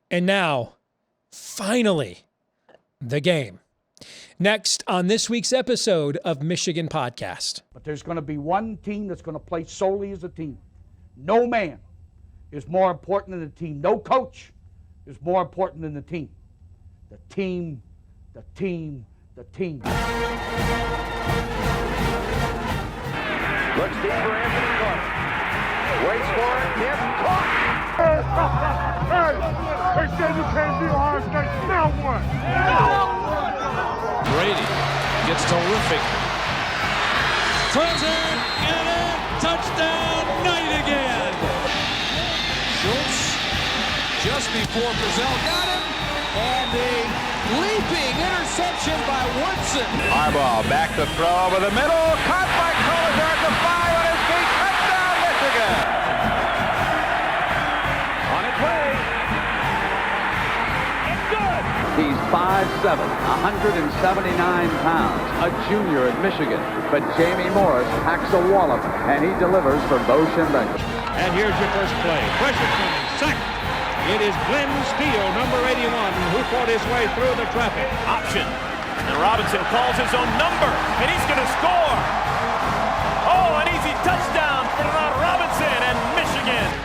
And now, finally, the game. Next on this week's episode of Michigan Podcast. But there's going to be one team that's going to play solely as a team. No man is more important than the team. No coach is more important than the team. The team, the team, the team. Looks deep for Anthony Carter. Waits for it. Hit. Caught. Hey, they said you can't beat Ohio State. Now what? Brady gets terrific. Throws it. Get it. Touchdown. Knight again. Schultz just before Brazil got him. And a leaping interception by Woodson. Harbaugh back to throw over the middle. Caught by Collier at the 5 on his feet. Touchdown, Michigan. On its way. It's good. He's 5'7", 179 pounds, a junior at Michigan. But Jamie Morris packs a wallop, and he delivers for Bo Schembechler. And here's your first play. Pressure coming. Sack. It is Glenn Steele, number 81, who fought his way through the traffic. Option. And Robinson calls his own number, and he's going to score. Oh, an easy touchdown for Robinson and Michigan.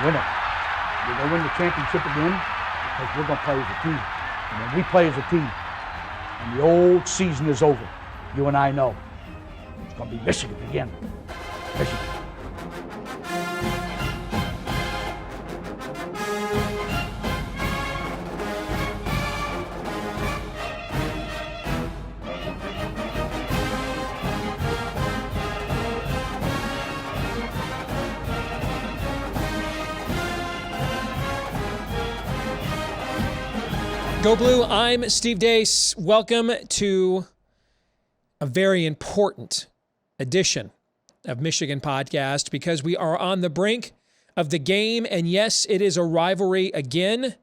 Win it. We're going to win the championship again because we're going to play as a team. And when we play as a team and the old season is over, you and I know it's going to be Michigan again. Michigan. Go Blue, I'm Steve Deace. Welcome to a very important edition of Michigan Podcast because we are on the brink of the game. And yes, it is a rivalry again.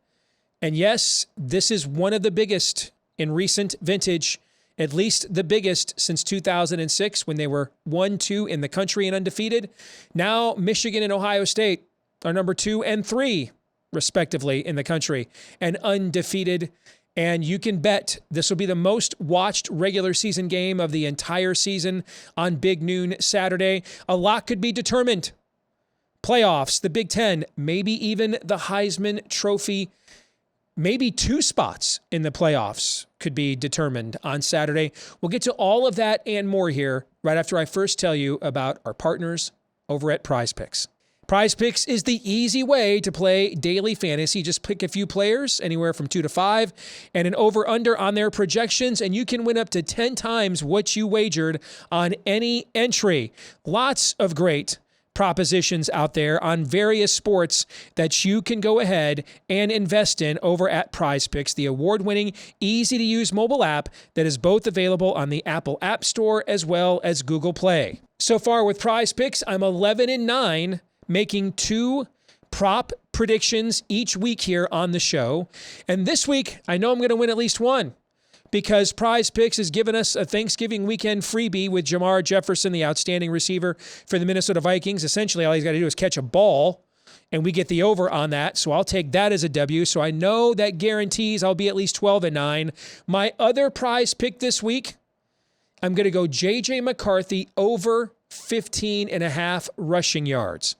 And yes, this is one of the biggest in recent vintage, at least the biggest since 2006 when they were 1-2 in the country and undefeated. Now Michigan and Ohio State are number 2 and 3 respectively in the country and undefeated. And you can bet this will be the most watched regular season game of the entire season on Big Noon Saturday. A lot could be determined. Playoffs, the Big Ten, maybe even the Heisman Trophy, maybe 2 spots in the playoffs could be determined on Saturday. We'll get to all of that and more here right after I first tell you about our partners over at Prize Picks. Prize Picks is the easy way to play daily fantasy. Just pick a few players, anywhere from 2 to 5, and an over-under on their projections, and you can win up to 10 times what you wagered on any entry. Lots of great propositions out there on various sports that you can go ahead and invest in over at Prize Picks, the award-winning, easy-to-use mobile app that is both available on the Apple App Store as well as Google Play. So far with Prize Picks, I'm 11-9, making 2 prop predictions each week here on the show. And this week, I know I'm going to win at least one because Prize Picks has given us a Thanksgiving weekend freebie with Jamar Jefferson, the outstanding receiver for the Minnesota Vikings. Essentially, all he's got to do is catch a ball, and we get the over on that. So I'll take that as a W. So I know that guarantees I'll be at least 12-9. My other prize pick this week, I'm going to go J.J. McCarthy over 15.5 rushing yards.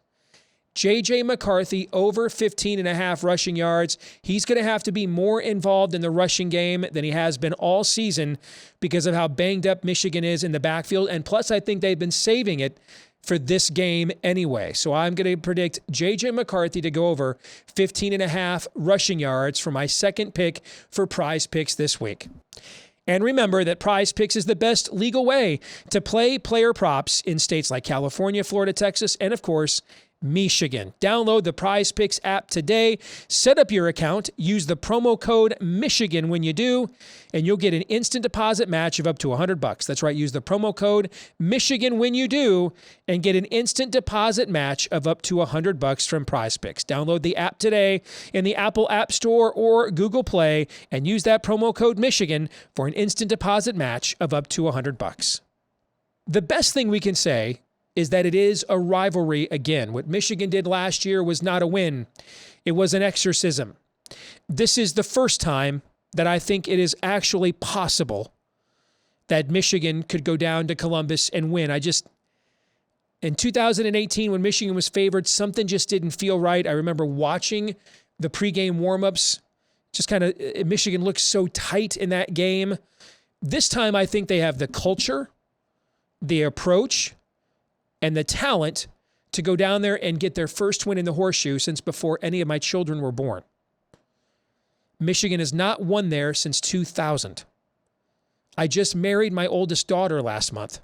J.J. McCarthy over 15.5 rushing yards. He's going to have to be more involved in the rushing game than he has been all season because of how banged up Michigan is in the backfield. And plus, I think they've been saving it for this game anyway. So I'm going to predict J.J. McCarthy to go over 15.5 rushing yards for my second pick for Prize Picks this week. And remember that Prize Picks is the best legal way to play player props in states like California, Florida, Texas, and of course, Michigan. Download the Prize Picks app today. Set up your account. Use the promo code Michigan when you do, and you'll get an instant deposit match of up to $100. That's right. Use the promo code Michigan when you do, and get an instant deposit match of up to $100 from Prize Picks. Download the app today in the Apple App Store or Google Play, and use that promo code Michigan for an instant deposit match of up to $100. The best thing we can say is that it is a rivalry again. What Michigan did last year was not a win. It was an exorcism. This is the first time that I think it is actually possible that Michigan could go down to Columbus and win. In 2018, when Michigan was favored, something just didn't feel right. I remember watching the pregame warmups. Michigan looked so tight in that game. This time, I think they have the culture, the approach, and the talent to go down there and get their first win in the horseshoe since before any of my children were born. Michigan has not won there since 2000. I just married my oldest daughter last month.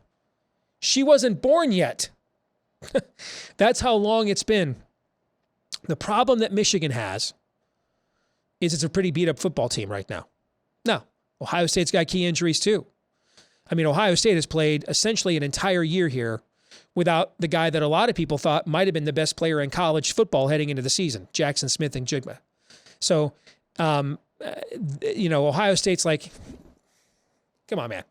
She wasn't born yet. That's how long it's been. The problem that Michigan has is it's a pretty beat-up football team right now. Now, Ohio State's got key injuries too. I mean, Ohio State has played essentially an entire year here without the guy that a lot of people thought might have been the best player in college football heading into the season, Jackson Smith and Jigma. So, Ohio State's like, come on, man.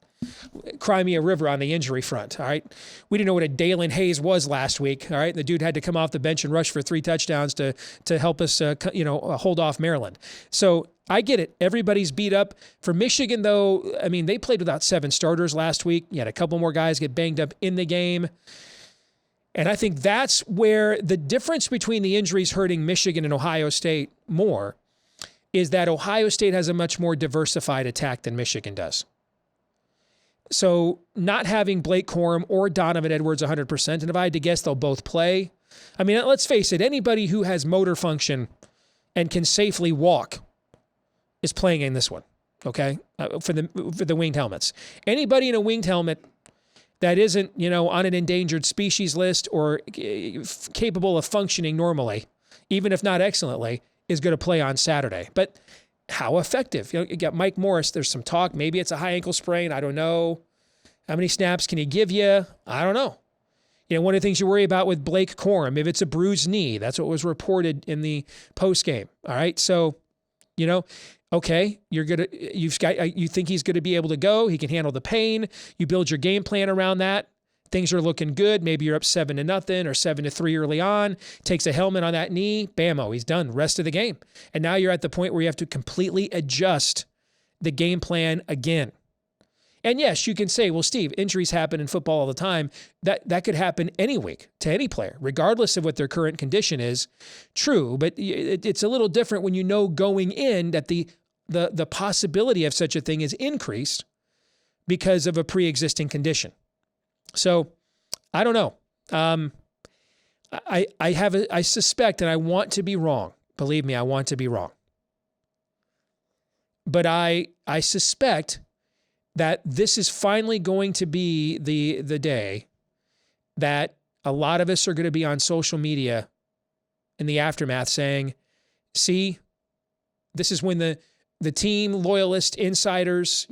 Cry me a river on the injury front, all right? We didn't know what a Dalen Hayes was last week, all right? The dude had to come off the bench and rush for 3 touchdowns to help us, hold off Maryland. So I get it. Everybody's beat up. For Michigan, though, I mean, they played without 7 starters last week. You had a couple more guys get banged up in the game. And I think that's where the difference between the injuries hurting Michigan and Ohio State more is that Ohio State has a much more diversified attack than Michigan does. So not having Blake Corum or Donovan Edwards 100%, and if I had to guess, they'll both play. I mean, let's face it, anybody who has motor function and can safely walk is playing in this one, okay, for the winged helmets. Anybody in a winged helmet that isn't, on an endangered species list or capable of functioning normally, even if not excellently, is going to play on Saturday. But how effective? You got Mike Morris. There's some talk. Maybe it's a high ankle sprain. I don't know. How many snaps can he give you? I don't know. One of the things you worry about with Blake Corum, if it's a bruised knee, that's what was reported in the post game. All right. So, okay, you think he's going to be able to go. He can handle the pain. You build your game plan around that. Things are looking good. Maybe you're up 7-0 or 7-3 early on. Takes a helmet on that knee. Bammo, he's done. Rest of the game. And now you're at the point where you have to completely adjust the game plan again. And yes, you can say, well, Steve, injuries happen in football all the time. That could happen any week to any player, regardless of what their current condition is. True, but it's a little different when you know going in that the possibility of such a thing is increased because of a pre-existing condition. So I don't know. I suspect, and I want to be wrong. Believe me, I want to be wrong. But I suspect that this is finally going to be the day that a lot of us are going to be on social media in the aftermath saying, see, this is when the team loyalist insiders,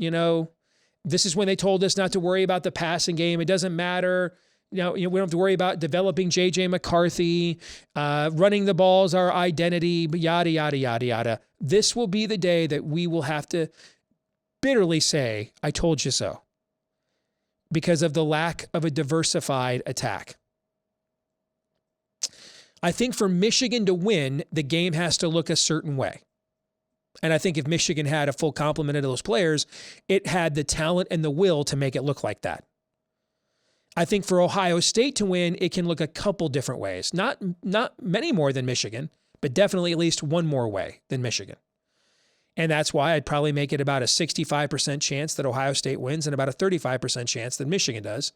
this is when they told us not to worry about the passing game. It doesn't matter. We don't have to worry about developing J.J. McCarthy, running the ball is our identity, yada, yada, yada, yada. This will be the day that we will have to bitterly say, I told you so, because of the lack of a diversified attack. I think for Michigan to win, the game has to look a certain way. And I think if Michigan had a full complement of those players, it had the talent and the will to make it look like that. I think for Ohio State to win, it can look a couple different ways. Not many more than Michigan, but definitely at least one more way than Michigan. And that's why I'd probably make it about a 65% chance that Ohio State wins and about a 35% chance that Michigan does.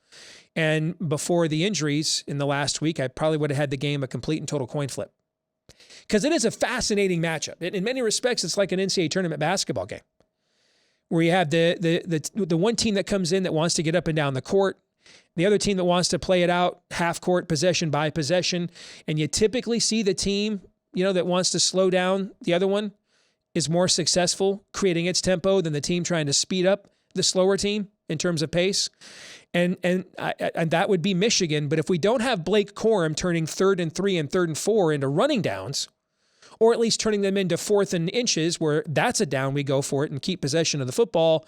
And before the injuries in the last week, I probably would have had the game a complete and total coin flip. Because it is a fascinating matchup. In many respects, it's like an NCAA tournament basketball game where you have the one team that comes in that wants to get up and down the court, The other team that wants to play it out half court, possession by possession. And you typically see the team, that wants to slow down the other one is more successful creating its tempo than the team trying to speed up the slower team in terms of pace. And that would be Michigan. But if we don't have Blake Corum turning 3rd and 3 and 3rd and 4 into running downs, or at least turning them into 4th and inches where that's a down, we go for it and keep possession of the football,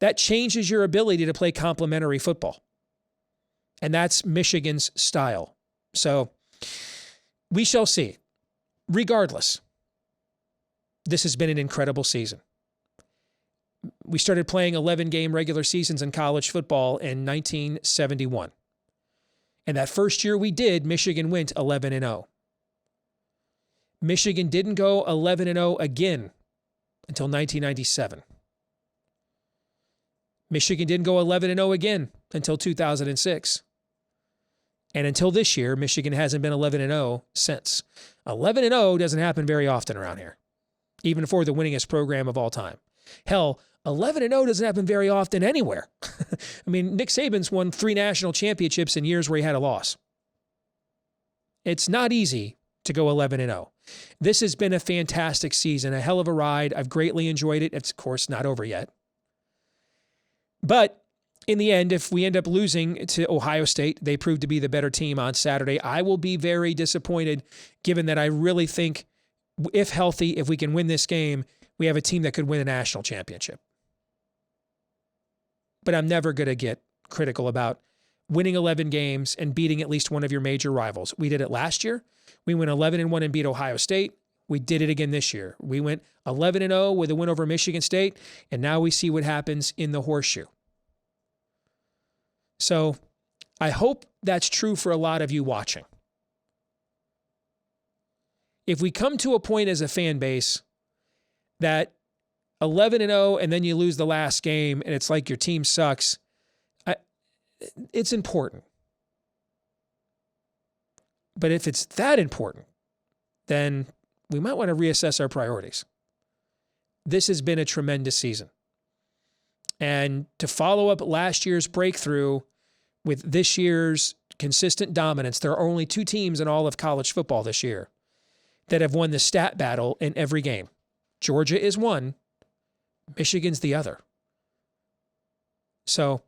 that changes your ability to play complementary football. And that's Michigan's style. So we shall see. Regardless, this has been an incredible season. We started playing 11-game regular seasons in college football in 1971. And that first year we did, Michigan went 11-0. Michigan didn't go 11-0 again until 1997. Michigan didn't go 11-0 again until 2006. And until this year, Michigan hasn't been 11-0 since. 11-0 doesn't happen very often around here, even for the winningest program of all time. Hell, 11-0 doesn't happen very often anywhere. I mean, Nick Saban's won 3 national championships in years where he had a loss. It's not easy to go 11-0. This has been a fantastic season, a hell of a ride. I've greatly enjoyed it. It's, of course, not over yet. But in the end, if we end up losing to Ohio State, they proved to be the better team on Saturday, I will be very disappointed, given that I really think, if healthy, if we can win this game, we have a team that could win a national championship. But I'm never going to get critical about winning 11 games and beating at least one of your major rivals. We did it last year. We went 11-1 and beat Ohio State. We did it again this year. We went 11-0 with a win over Michigan State, and now we see what happens in the horseshoe. So I hope that's true for a lot of you watching. If we come to a point as a fan base that 11-0 and then you lose the last game and it's like your team sucks, it's important. But if it's that important, then we might want to reassess our priorities. This has been a tremendous season. And to follow up last year's breakthrough with this year's consistent dominance, there are only 2 teams in all of college football this year that have won the stat battle in every game. Georgia is one, Michigan's the other. So,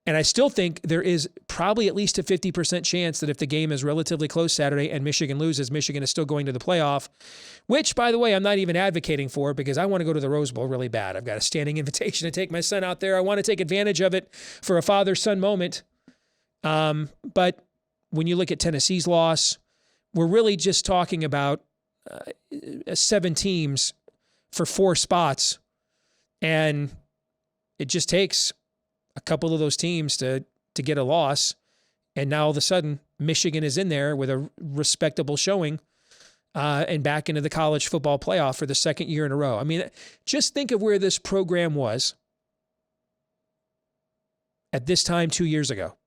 and I still think there is probably at least a 50% chance that if the game is relatively close Saturday and Michigan loses, Michigan is still going to the playoff, which, by the way, I'm not even advocating for because I want to go to the Rose Bowl really bad. I've got a standing invitation to take my son out there. I want to take advantage of it for a father-son moment. But when you look at Tennessee's loss, we're really just talking about 7 teams for 4 spots, and it just takes a couple of those teams to get a loss, and now all of a sudden Michigan is in there with a respectable showing and back into the college football playoff for the 2nd year in a row. I mean, just think of where this program was at this time 2 years ago.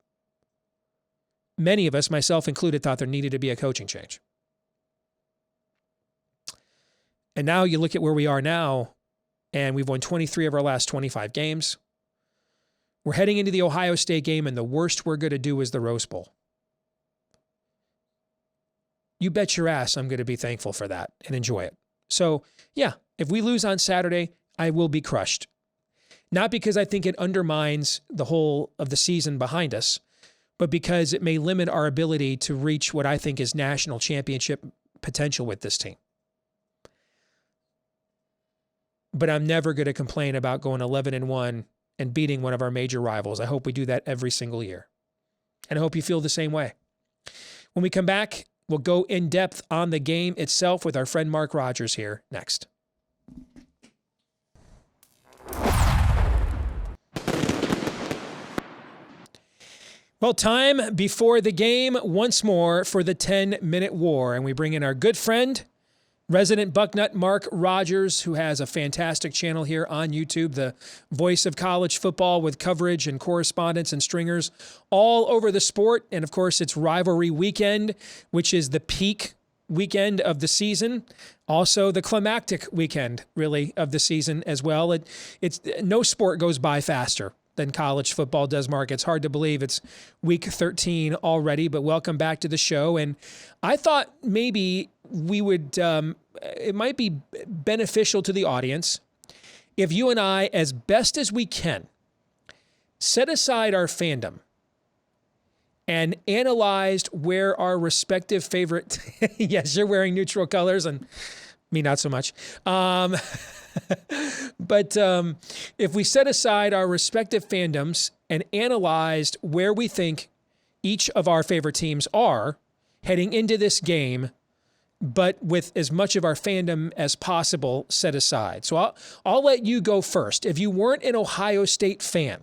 Many of us, myself included, thought there needed to be a coaching change. And now you look at where we are now, and we've won 23 of our last 25 games. We're heading into the Ohio State game, and the worst we're going to do is the Rose Bowl. You bet your ass I'm going to be thankful for that and enjoy it. So, yeah, if we lose on Saturday, I will be crushed. Not because I think it undermines the whole of the season behind us, but because it may limit our ability to reach what I think is national championship potential with this team. But I'm never going to complain about going 11-1 and beating one of our major rivals. I hope we do that every single year. And I hope you feel the same way. When we come back, we'll go in depth on the game itself with our friend Mark Rogers here next. Well, time before the game once more for the 10-minute war. And we bring in our good friend, resident Bucknut Mark Rogers, who has a fantastic channel here on YouTube, the voice of college football with coverage and correspondence and stringers all over the sport. And of course, it's rivalry weekend, which is the peak weekend of the season. Also the climactic weekend, really, of the season as well. It's no sport goes by faster than college football does, Mark. It's hard to believe it's week 13 already, but welcome back to the show. And I thought maybe we would, it might be beneficial to the audience if you and I, as best as we can, set aside our fandom and analyzed where our respective favorite, yes, you're wearing neutral colors and me not so much. But if we set aside our respective fandoms and analyzed where we think each of our favorite teams are heading into this game, but with as much of our fandom as possible set aside. So I'll let you go first. If you weren't an Ohio State fan,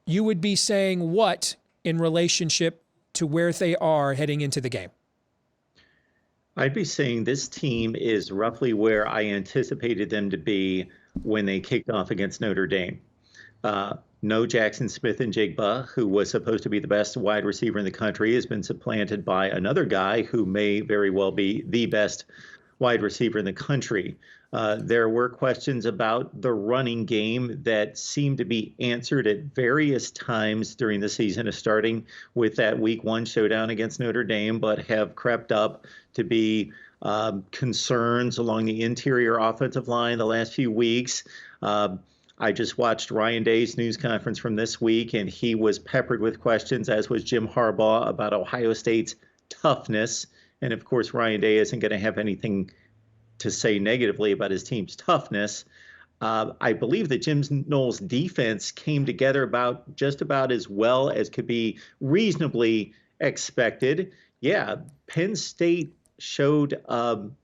you would be saying what in relationship to where they are heading into the game? I'd be saying this team is roughly where I anticipated them to be when they kicked off against Notre Dame. No Jackson Smith and Jigba, who was supposed to be the best wide receiver in the country, has been supplanted by another guy who may very well be the best wide receiver in the country. There were questions about the running game that seemed to be answered at various times during the season, starting with that week 1 showdown against Notre Dame, but have crept up to be concerns along the interior offensive line the last few weeks. I just watched Ryan Day's news conference from this week, and he was peppered with questions, as was Jim Harbaugh, about Ohio State's toughness. And of course, Ryan Day isn't going to have anything to say negatively about his team's toughness. I believe that Jim Knowles' defense came together just about as well as could be reasonably expected. Yeah, Penn State showed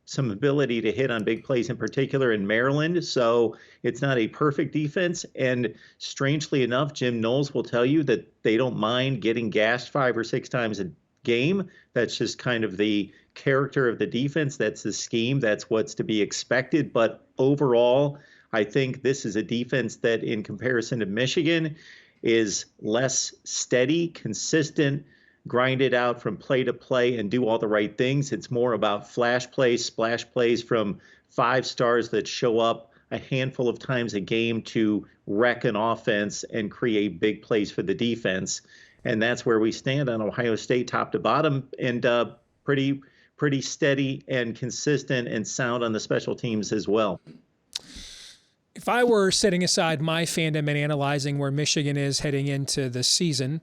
some ability to hit on big plays, in particular in Maryland. So it's not a perfect defense. And strangely enough, Jim Knowles will tell you that they don't mind getting gassed 5 or 6 times a game. That's just kind of the character of the defense. That's the scheme. That's what's to be expected. But overall, I think this is a defense that, in comparison to Michigan, is less steady, consistent, grind it out from play to play and do all the right things. It's more about flash plays, splash plays from 5 stars that show up a handful of times a game to wreck an offense and create big plays for the defense. And that's where we stand on Ohio State, top to bottom, and pretty steady and consistent and sound on the special teams as well. If I were setting aside my fandom and analyzing where Michigan is heading into the season,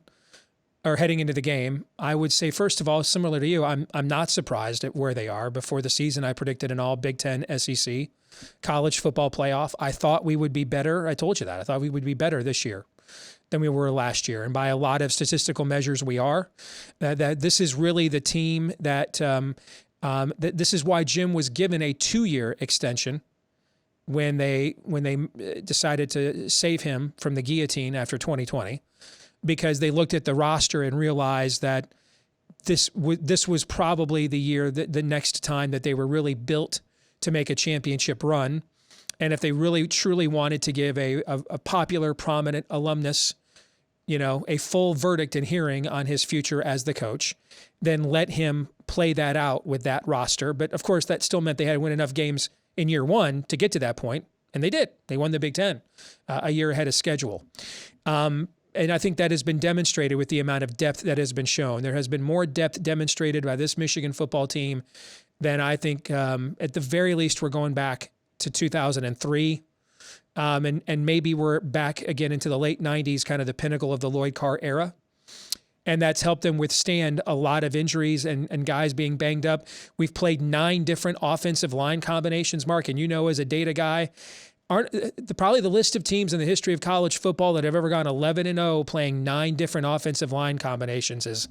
or heading into the game, I would say, first of all, similar to you, I'm not surprised at where they are. Before the season, I predicted an all Big Ten SEC college football playoff. I thought we would be better. I told you that. I thought we would be better this year than we were last year. And by a lot of statistical measures, we are. That this is really the team that this is why Jim was given a 2-year extension when they decided to save him from the guillotine after 2020. Because they looked at the roster and realized that this was probably the year, the next time that they were really built to make a championship run. And if they really truly wanted to give a popular, prominent alumnus, a full verdict and hearing on his future as the coach, then let him play that out with that roster. But of course, that still meant they had to win enough games in year 1 to get to that point. And they did. They won the Big Ten a year ahead of schedule. And I think that has been demonstrated with the amount of depth that has been shown. There has been more depth demonstrated by this Michigan football team than I think, at the very least, we're going back to 2003. And maybe we're back again into the late 90s, kind of the pinnacle of the Lloyd Carr era. And that's helped them withstand a lot of injuries and guys being banged up. We've played 9 different offensive line combinations, Mark, and as a data guy, probably the list of teams in the history of college football that have ever gone 11-0 playing 9 different offensive line combinations is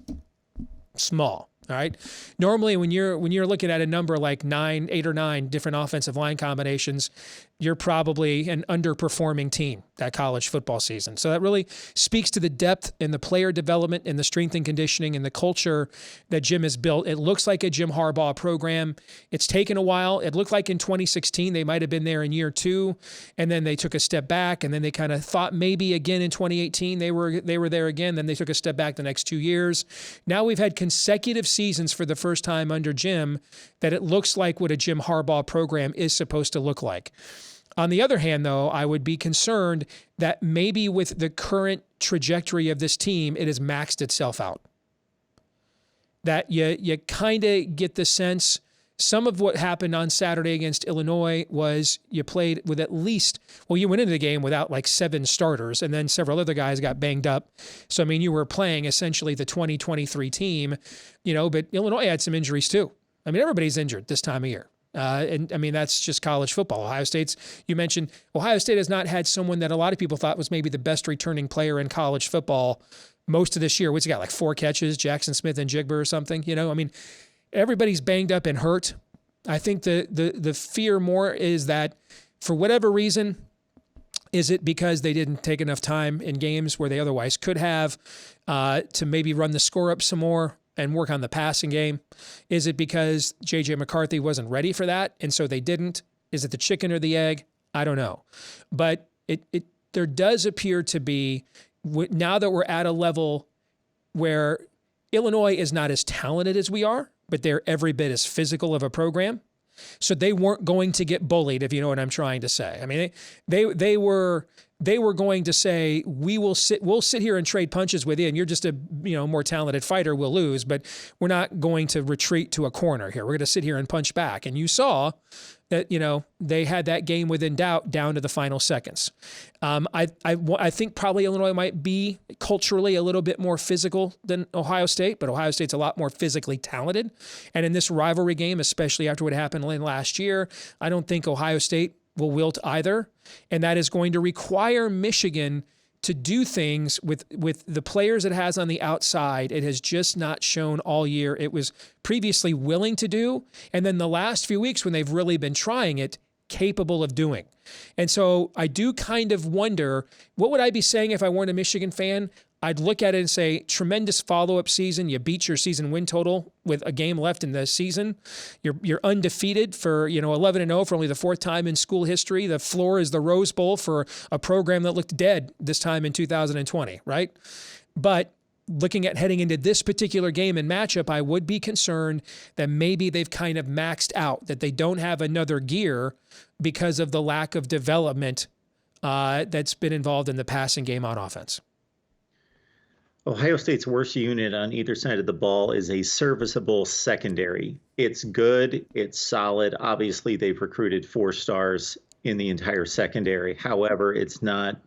small. All right. Normally, when you're looking at a number like 8 or 9 different offensive line combinations, you're probably an underperforming team that college football season. So that really speaks to the depth and the player development and the strength and conditioning and the culture that Jim has built. It looks like a Jim Harbaugh program. It's taken a while. It looked like in 2016 they might have been there in year 2, and then they took a step back, and then they kind of thought maybe again in 2018 they were there again. Then they took a step back the next 2 years. Now we've had consecutive seasons for the first time under Jim that it looks like what a Jim Harbaugh program is supposed to look like. On the other hand, though, I would be concerned that maybe with the current trajectory of this team, it has maxed itself out. That you kind of get the sense some of what happened on Saturday against Illinois was you played with at least, well, you went into the game without like 7 starters, and then several other guys got banged up. So, I mean, you were playing essentially the 2023 team, but Illinois had some injuries too. I mean, everybody's injured this time of year. And I mean, that's just college football. You mentioned Ohio State has not had someone that a lot of people thought was maybe the best returning player in college football most of this year. What's he got, like 4 catches, Jackson Smith and Jigba or something? I mean, everybody's banged up and hurt. I think the fear more is that for whatever reason, is it because they didn't take enough time in games where they otherwise could have to maybe run the score up some more and work on the passing game? Is it because J.J. McCarthy wasn't ready for that and so they didn't? Is it the chicken or the egg? I don't know. But there does appear to be, now that we're at a level where Illinois is not as talented as we are, but they're every bit as physical of a program. So they weren't going to get bullied, if you know what I'm trying to say. I mean, they were going to say, we'll sit here and trade punches with you, and you're just a more talented fighter, we'll lose, but we're not going to retreat to a corner here. We're going to sit here and punch back. And you saw that they had that game within doubt down to the final seconds. I think probably Illinois might be culturally a little bit more physical than Ohio State, but Ohio State's a lot more physically talented. And in this rivalry game, especially after what happened last year, I don't think Ohio State will wilt either. And that is going to require Michigan to do things with the players it has on the outside. It has just not shown all year it was previously willing to do. And then the last few weeks when they've really been trying it, capable of doing. And so I do kind of wonder, what would I be saying if I weren't a Michigan fan? I'd look at it and say, tremendous follow-up season. You beat your season win total with a game left in the season. You're undefeated for 11-0 for only the 4th time in school history. The floor is the Rose Bowl for a program that looked dead this time in 2020, right? But looking at heading into this particular game and matchup, I would be concerned that maybe they've kind of maxed out, that they don't have another gear because of the lack of development that's been involved in the passing game on offense. Ohio State's worst unit on either side of the ball is a serviceable secondary. It's good. It's solid. Obviously, they've recruited 4 stars in the entire secondary. However, it's not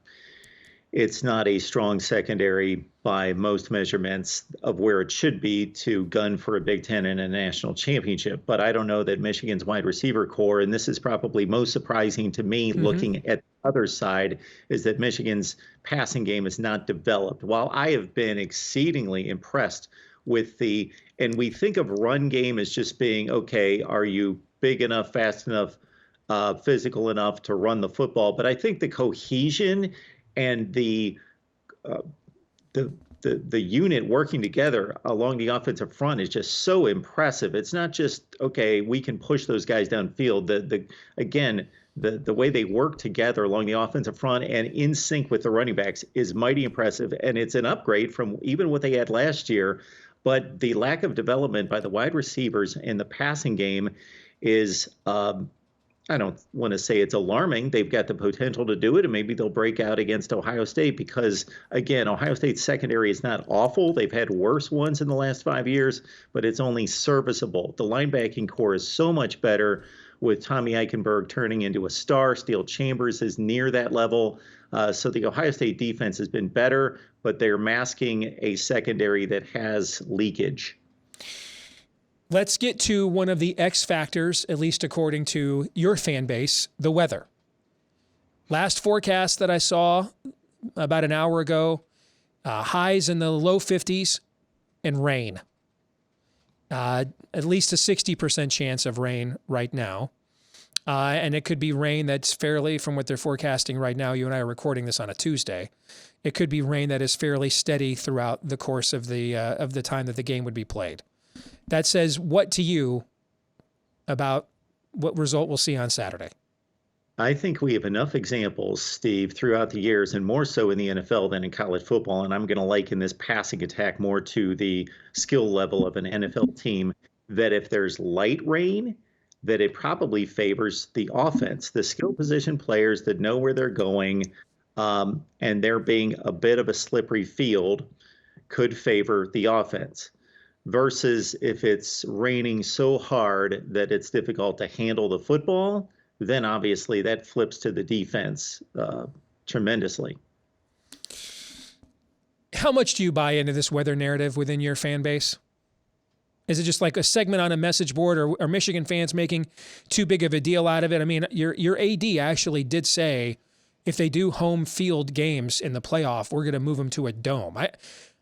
a strong secondary by most measurements of where it should be to gun for a Big Ten and a national championship. But I don't know that Michigan's wide receiver core, and this is probably most surprising to me looking at the other side, is that Michigan's passing game is not developed. While I have been exceedingly impressed with and we think of run game as just being, okay, are you big enough, fast enough, physical enough to run the football? But I think the cohesion and the unit working together along the offensive front is just so impressive. It's not just, okay, we can push those guys downfield. The way they work together along the offensive front and in sync with the running backs is mighty impressive. And it's an upgrade from even what they had last year. But the lack of development by the wide receivers in the passing game is, I don't want to say it's alarming. They've got the potential to do it, and maybe they'll break out against Ohio State because, again, Ohio State's secondary is not awful. They've had worse ones in the last 5 years, but it's only serviceable. The linebacking core is so much better with Tommy Eichenberg turning into a star. Steele Chambers is near that level. So the Ohio State defense has been better, but they're masking a secondary that has leakage. Let's get to one of the X factors, at least according to your fan base, the weather. Last forecast that I saw about an hour ago, highs in the low 50s and rain. At least a 60% chance of rain right now. And it could be rain that's fairly, from what they're forecasting right now, you and I are recording this on a Tuesday, it could be rain that is fairly steady throughout the course of the time that the game would be played. That says what to you about what result we'll see on Saturday? I think we have enough examples, Steve, throughout the years, and more so in the NFL than in college football. And I'm going to liken this passing attack more to the skill level of an NFL team, that if there's light rain, that it probably favors the offense, the skill position players that know where they're going, and there being a bit of a slippery field could favor the offense. Versus if it's raining so hard that it's difficult to handle the football, then obviously that flips to the defense tremendously. How much do you buy into this weather narrative within your fan base? Is it just like a segment on a message board, or are Michigan fans making too big of a deal out of it? I mean, your AD actually did say if they do home field games in the playoff, we're going to move them to a dome.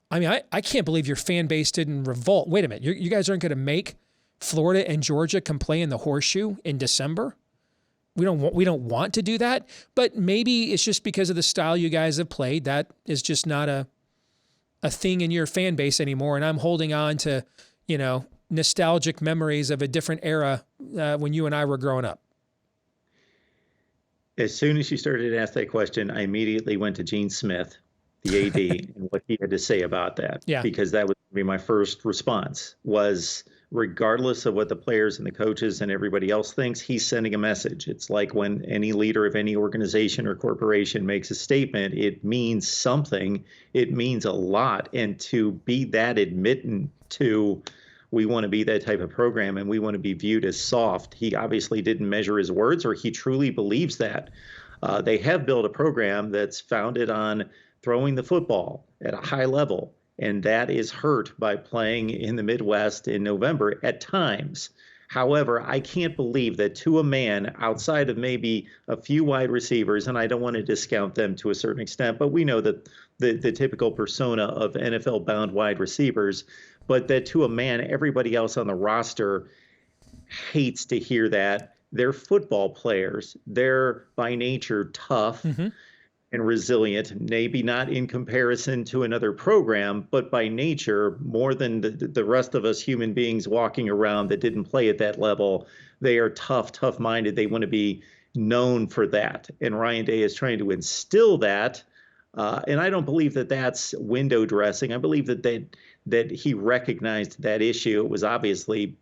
I can't believe your fan base didn't revolt. Wait a minute, you guys aren't going to make Florida and Georgia come play in the Horseshoe in December? We don't want to do that, but maybe it's just because of the style you guys have played. That is just not a thing in your fan base anymore. And I'm holding on to, nostalgic memories of a different era when you and I were growing up. As soon as you started to ask that question, I immediately went to Gene Smith, the AD, and what he had to say about that. Yeah. Because that would be my first response was, regardless of what the players and the coaches and everybody else thinks, he's sending a message. It's like when any leader of any organization or corporation makes a statement, it means something. It means a lot. And to be that admittant to, we want to be that type of program and we want to be viewed as soft, he obviously didn't measure his words, or he truly believes that. They have built a program that's founded on throwing the football at a high level, and that is hurt by playing in the Midwest in November at times. However, I can't believe that to a man, outside of maybe a few wide receivers, and I don't want to discount them to a certain extent, but we know that the typical persona of NFL-bound wide receivers, but that to a man, everybody else on the roster hates to hear that. They're football players. They're by nature tough. Mm-hmm. And resilient, maybe not in comparison to another program, but by nature, more than the rest of us human beings walking around that didn't play at that level. They are tough-minded. They want to be known for that. And Ryan Day is trying to instill that. And I don't believe that that's window dressing. I believe that he recognized that issue. It was obviously,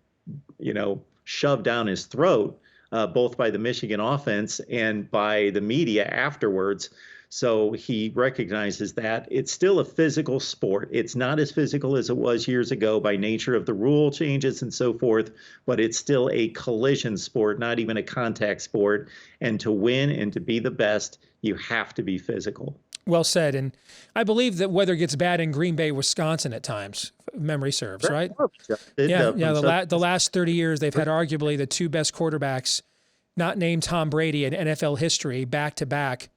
shoved down his throat, both by the Michigan offense and by the media afterwards. So he recognizes that it's still a physical sport. It's not as physical as it was years ago by nature of the rule changes and so forth, but it's still a collision sport, not even a contact sport. And to win and to be the best, you have to be physical. Well said. And I believe that weather gets bad in Green Bay, Wisconsin at times, if memory serves, right? The last 30 years, they've had arguably the two best quarterbacks, not named Tom Brady, in NFL history, back to back.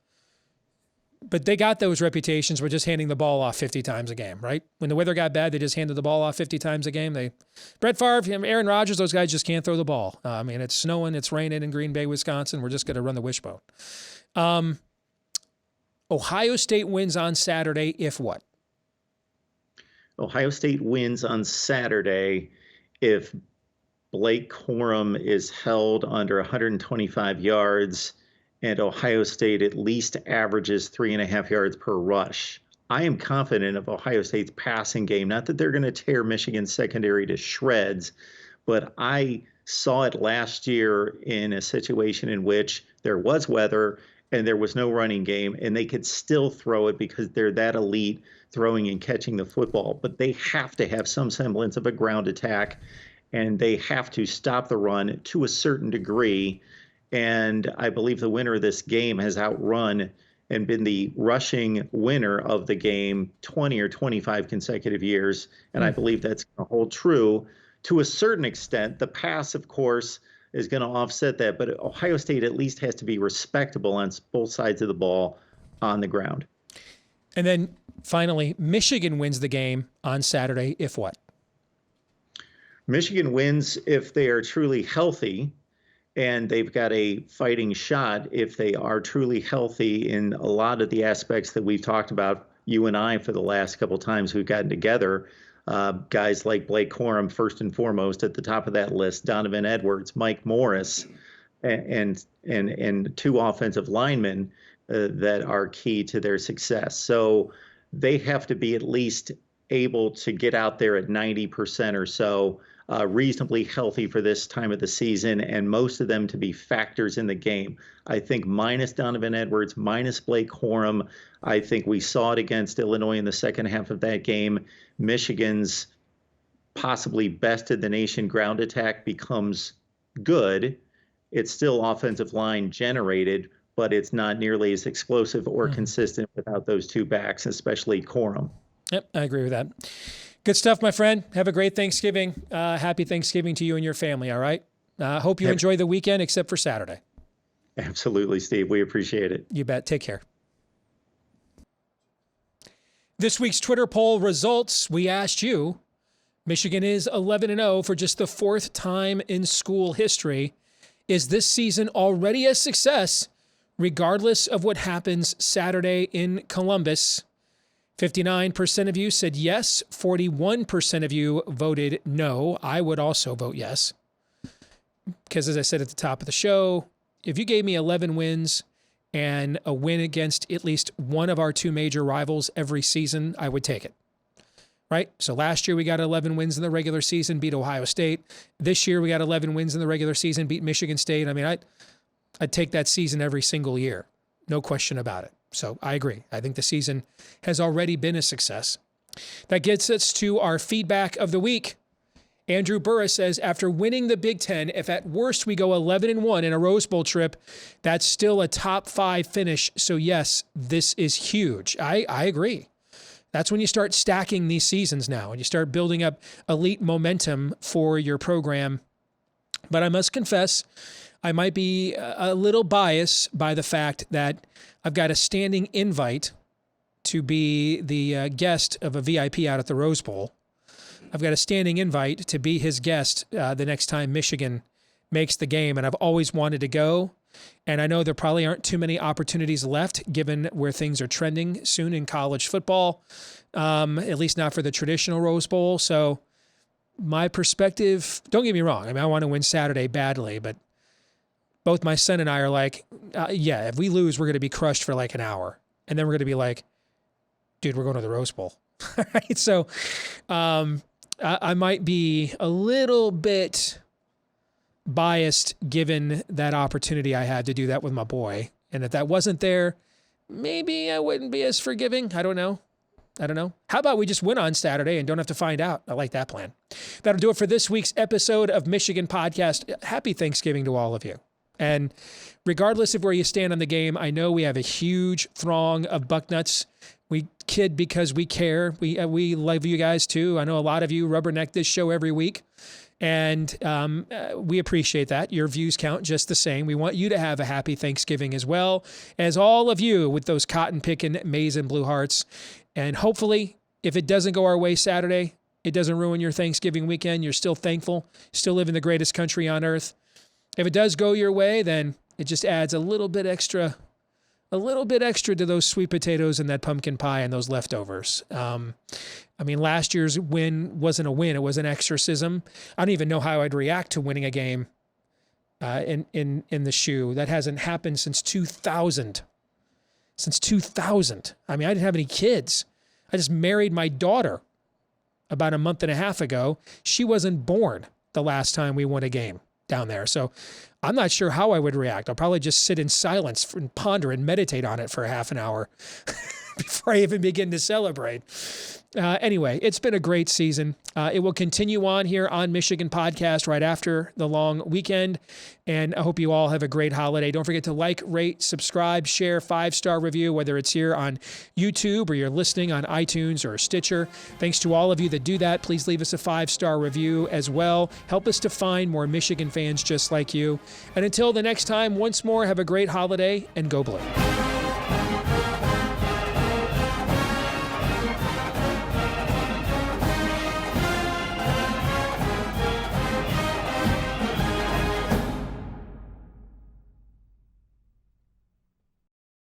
But they got those reputations for just handing the ball off 50 times a game, right? When the weather got bad, they just handed the ball off 50 times a game. Brett Favre, Aaron Rodgers, those guys just can't throw the ball. It's snowing, it's raining in Green Bay, Wisconsin. We're just going to run the wishbone. Ohio State wins on Saturday, if what? Ohio State wins on Saturday if Blake Corum is held under 125 yards and Ohio State at least averages 3.5 yards per rush. I am confident of Ohio State's passing game. Not that they're going to tear Michigan's secondary to shreds, but I saw it last year in a situation in which there was weather and there was no running game, and they could still throw it because they're that elite throwing and catching the football. But they have to have some semblance of a ground attack, and they have to stop the run to a certain degree. And I believe the winner of this game has outrun and been the rushing winner of the game 20 or 25 consecutive years. And I believe that's going to hold true to a certain extent. The pass, of course, is going to offset that. But Ohio State at least has to be respectable on both sides of the ball on the ground. And then finally, Michigan wins the game on Saturday, if what? Michigan wins if they are truly healthy. And they've got a fighting shot if they are truly healthy in a lot of the aspects that we've talked about, you and I, for the last couple of times we've gotten together. Guys like Blake Corum, first and foremost, at the top of that list, Donovan Edwards, Mike Morris, and two offensive linemen that are key to their success. So they have to be at least able to get out there at 90% or so. reasonably healthy for this time of the season, and most of them to be factors in the game. I think minus Donovan Edwards, minus Blake Corum. I think we saw it against Illinois in the second half of that game. Michigan's possibly best in the nation ground attack becomes good. It's still offensive line generated, but it's not nearly as explosive or consistent without those two backs, especially Corum. Yep, I agree with that. Good stuff, my friend. Have a great Thanksgiving. Happy Thanksgiving to you and your family, all right? Hope you enjoy the weekend, except for Saturday. Absolutely, Steve. We appreciate it. You bet. Take care. This week's Twitter poll results, we asked you, Michigan is 11-0 for just the fourth time in school history. Is this season already a success, regardless of what happens Saturday in Columbus? 59% of you said yes. 41% of you voted no. I would also vote yes. Because as I said at the top of the show, if you gave me 11 wins and a win against at least one of our two major rivals every season, I would take it. Right? So last year we got 11 wins in the regular season, beat Ohio State. This year we got 11 wins in the regular season, beat Michigan State. I mean, I'd take that season every single year. No question about it. So I agree. I think the season has already been a success. That gets us to our feedback of the week. Andrew Burris says, after winning the Big Ten, if at worst we go 11-1 in a Rose Bowl trip, that's still a top 5 finish. So yes, this is huge. I agree. That's when you start stacking these seasons now and you start building up elite momentum for your program. But I must confess, I might be a little biased by the fact that I've got a standing invite to be the guest of a VIP out at the Rose Bowl. I've got a standing invite to be his guest the next time Michigan makes the game, and I've always wanted to go. And I know there probably aren't too many opportunities left given where things are trending soon in college football, at least not for the traditional Rose Bowl. So my perspective, don't get me wrong, I mean, I want to win Saturday badly, but both my son and I are like, yeah, if we lose, we're going to be crushed for like an hour. And then we're going to be like, dude, we're going to the Rose Bowl. Right? So I might be a little bit biased given that opportunity I had to do that with my boy. And if that wasn't there, maybe I wouldn't be as forgiving. I don't know. How about we just win on Saturday and don't have to find out? I like that plan. That'll do it for this week's episode of Michigan Podcast. Happy Thanksgiving to all of you. And regardless of where you stand on the game, I know we have a huge throng of Bucknuts. We kid because we care. We love you guys too. I know a lot of you rubberneck this show every week. And we appreciate that. Your views count just the same. We want you to have a happy Thanksgiving as well as all of you with those cotton-picking maize and blue hearts. And hopefully, if it doesn't go our way Saturday, it doesn't ruin your Thanksgiving weekend. You're still thankful, still live in the greatest country on earth. If it does go your way, then it just adds a little bit extra to those sweet potatoes and that pumpkin pie and those leftovers. I mean, last year's win wasn't a win. It was an exorcism. I don't even know how I'd react to winning a game in the shoe. That hasn't happened since 2000. Since 2000. I mean, I didn't have any kids. I just married my daughter about a month and a half ago. She wasn't born the last time we won a game down there. So I'm not sure how I would react. I'll probably just sit in silence and ponder and meditate on it for a half an hour before I even begin to celebrate. Anyway, it's been a great season. It will continue on here on Michigan Podcast right after the long weekend. And I hope you all have a great holiday. Don't forget to like, rate, subscribe, share, 5-star review, whether it's here on YouTube or you're listening on iTunes or Stitcher. Thanks to all of you that do that. Please leave us a 5-star review as well. Help us to find more Michigan fans just like you. And until the next time, once more, have a great holiday and go Blue.